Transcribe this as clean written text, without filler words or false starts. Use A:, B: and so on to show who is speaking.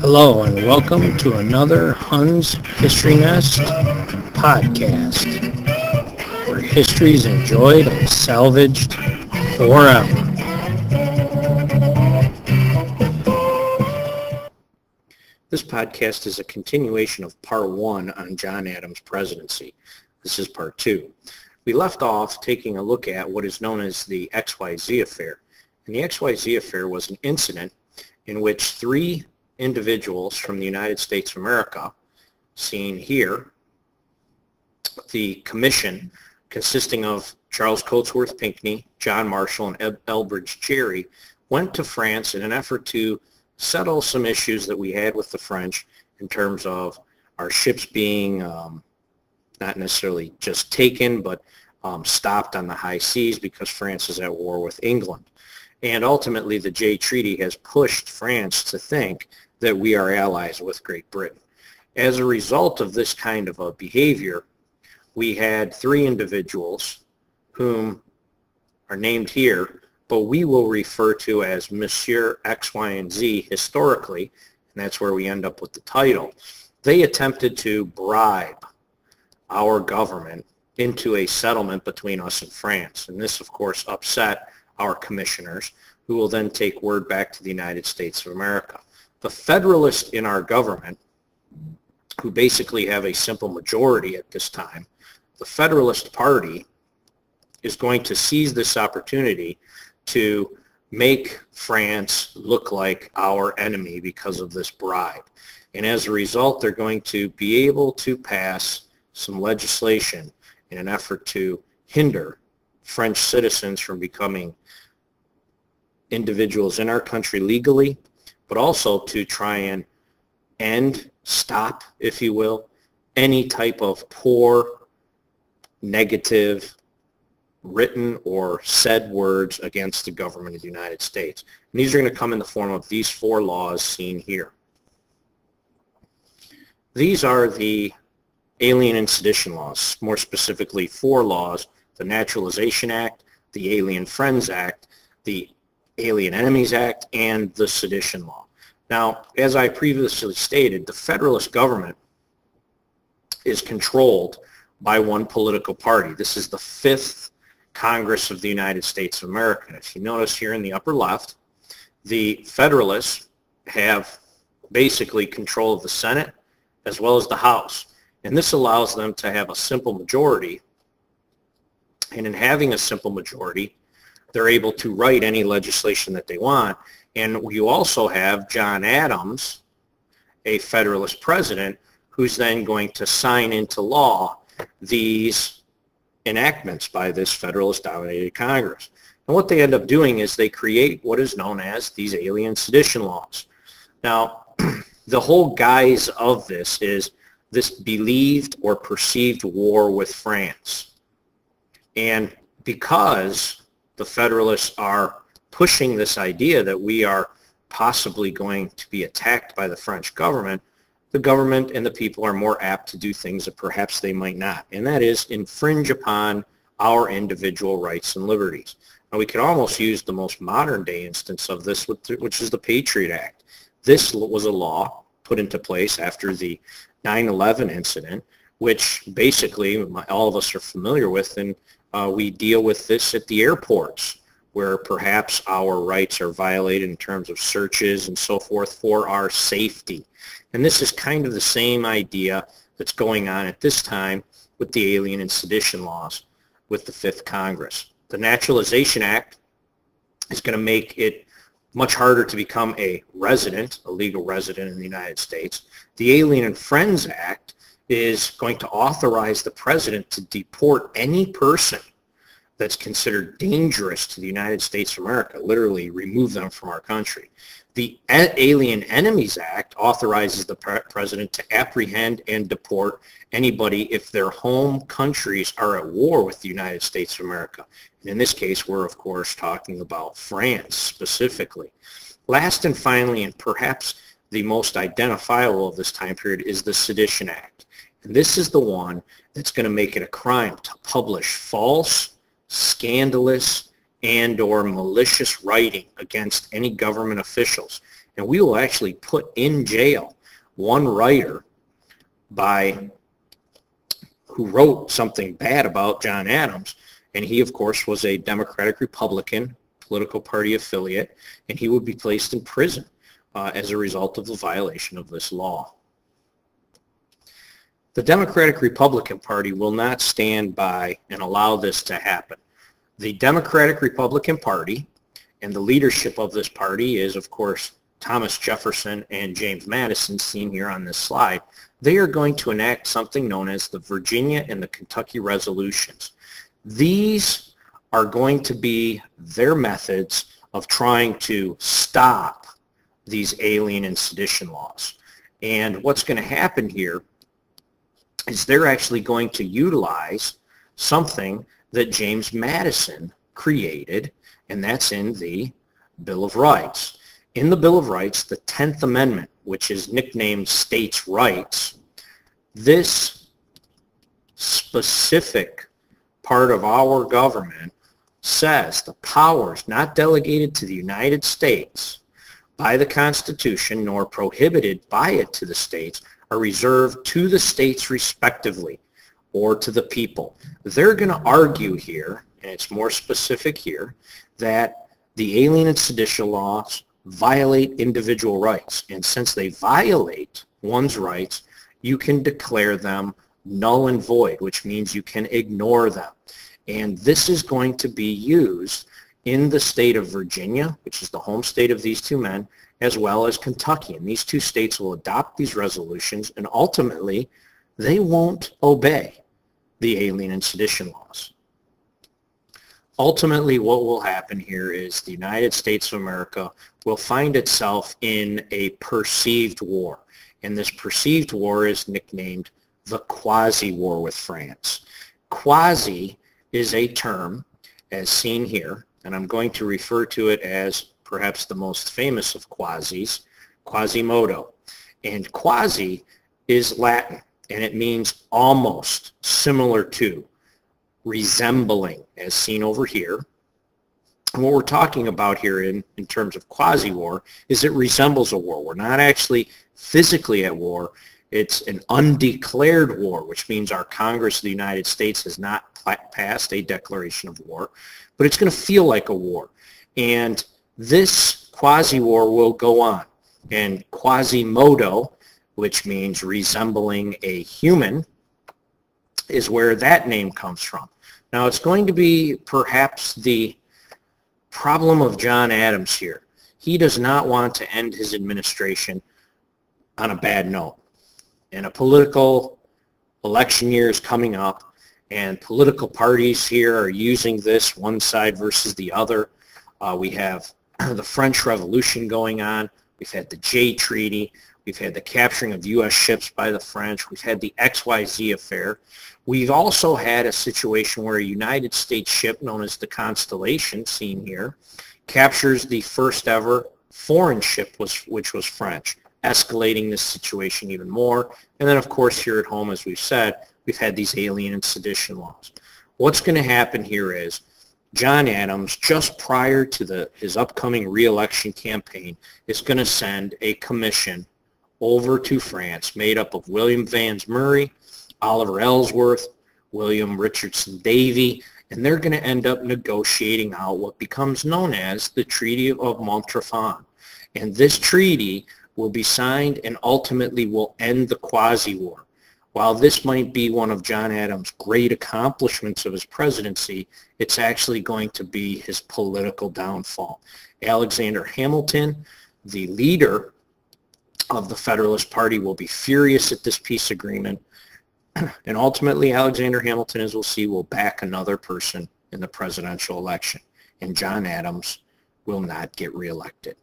A: Hello and welcome to another Huns History Nest podcast, where history is enjoyed and salvaged forever. This podcast is a continuation of part 1 on John Adams' presidency. This is part 2. We left off taking a look at what is known as the XYZ Affair. And the XYZ Affair was an incident in which 3 individuals from the United States of America, seen here, the commission consisting of Charles Cotesworth Pinckney, John Marshall, and Elbridge Gerry, went to France in an effort to settle some issues that we had with the French in terms of our ships being not necessarily just taken, but stopped on the high seas because France is at war with England. And ultimately, the Jay Treaty has pushed France to think that we are allies with Great Britain. As a result of this kind of a behavior, we had 3 individuals whom are named here, but we will refer to as Monsieur X, Y, and Z historically, and that's where we end up with the title. They attempted to bribe our government into a settlement between us and France, and this, of course, upset our commissioners, who will then take word back to the United States of America. The Federalists in our government, who basically have a simple majority at this time, the Federalist Party is going to seize this opportunity to make France look like our enemy because of this bribe. And as a result, they're going to be able to pass some legislation in an effort to hinder French citizens from becoming individuals in our country legally, but also to try and stop, if you will, any type of poor, negative, written or said words against the government of the United States. And these are going to come in the form of these 4 laws seen here. These are the Alien and Sedition laws, more specifically 4 laws: the Naturalization Act, the Alien Friends Act, the Alien Enemies Act, and the Sedition Law. Now, as I previously stated, the Federalist government is controlled by one political party. This is the 5th Congress of the United States of America. If you notice here in the upper left, the Federalists have basically control of the Senate as well as the House. And this allows them to have a simple majority. And in having a simple majority, they're able to write any legislation that they want. And you also have John Adams, a Federalist president, who's then going to sign into law these enactments by this Federalist-dominated Congress. And what they end up doing is they create what is known as these Alien Sedition laws. Now, the whole guise of this is this believed or perceived war with France. And because the Federalists are pushing this idea that we are possibly going to be attacked by the French government, the government and the people are more apt to do things that perhaps they might not, and that is infringe upon our individual rights and liberties. Now, we could almost use the most modern day instance of this, which is the Patriot Act. This was a law put into place after the 9/11 incident, which basically all of us are familiar with, and we deal with this at the airports, where perhaps our rights are violated in terms of searches and so forth for our safety. And this is kind of the same idea that's going on at this time with the Alien and Sedition laws with the 5th Congress. The Naturalization Act is going to make it much harder to become a resident, a legal resident in the United States. The Alien and Friends Act is going to authorize the president to deport any person that's considered dangerous to the United States of America, literally remove them from our country. The Alien Enemies Act authorizes the president to apprehend and deport anybody if their home countries are at war with the United States of America. And in this case, we're of course talking about France specifically. Last and finally, and perhaps the most identifiable of this time period, is the Sedition Act. And this is the one that's going to make it a crime to publish false, scandalous, and or malicious writing against any government officials. and we will actually put in jail one writer who wrote something bad about John Adams, and he, of course, was a Democratic Republican political party affiliate, and he would be placed in prison as a result of the violation of this law. The Democratic Republican Party will not stand by and allow this to happen. The Democratic Republican Party and the leadership of this party is, of course, Thomas Jefferson and James Madison, seen here on this slide. They are going to enact something known as the Virginia and the Kentucky Resolutions. These are going to be their methods of trying to stop these alien and sedition laws. And what's going to happen here is they're actually going to utilize something that James Madison created, and that's in the Bill of Rights. In the Bill of Rights, the 10th Amendment, which is nicknamed States' Rights, this specific part of our government says the powers not delegated to the United States by the Constitution nor prohibited by it to the states are reserved to the states respectively, or to the people. They're going to argue here, and it's more specific here, that the alien and sedition laws violate individual rights. And since they violate one's rights, you can declare them null and void, which means you can ignore them. And this is going to be used in the state of Virginia, which is the home state of these two men, as well as Kentucky. And these two states will adopt these resolutions, and ultimately they won't obey the alien and sedition laws. Ultimately, what will happen here is the United States of America will find itself in a perceived war. And this perceived war is nicknamed the Quasi War with France. Quasi is a term, as seen here, and I'm going to refer to it as perhaps the most famous of quasis, Quasimodo. And quasi is Latin, and it means almost, similar to, resembling, as seen over here. And what we're talking about here in terms of quasi-war is it resembles a war. We're not actually physically at war. It's an undeclared war, which means our Congress of the United States has not passed a declaration of war, but it's going to feel like a war. And this quasi-war will go on. And Quasimodo, which means resembling a human, is where that name comes from. Now, it's going to be perhaps the problem of John Adams here. He does not want to end his administration on a bad note. And a political election year is coming up, and political parties here are using this, one side versus the other. We have the French Revolution going on. We've had the Jay Treaty. We've had the capturing of U.S. ships by the French. We've had the XYZ Affair. We've also had a situation where a United States ship known as the Constellation, seen here, captures the first ever foreign ship, which was French, escalating this situation even more. And then, of course, here at home, as we've said, we've had these alien and sedition laws. What's going to happen here is John Adams, just prior to his upcoming re-election campaign, is going to send a commission over to France made up of William Vans Murray, Oliver Ellsworth, William Richardson Davy, and they're going to end up negotiating out what becomes known as the Treaty of Montrefan. And this treaty will be signed and ultimately will end the Quasi-War. While this might be one of John Adams' great accomplishments of his presidency, it's actually going to be his political downfall. Alexander Hamilton, the leader of the Federalist Party, will be furious at this peace agreement, and ultimately Alexander Hamilton, as we'll see, will back another person in the presidential election, and John Adams will not get reelected.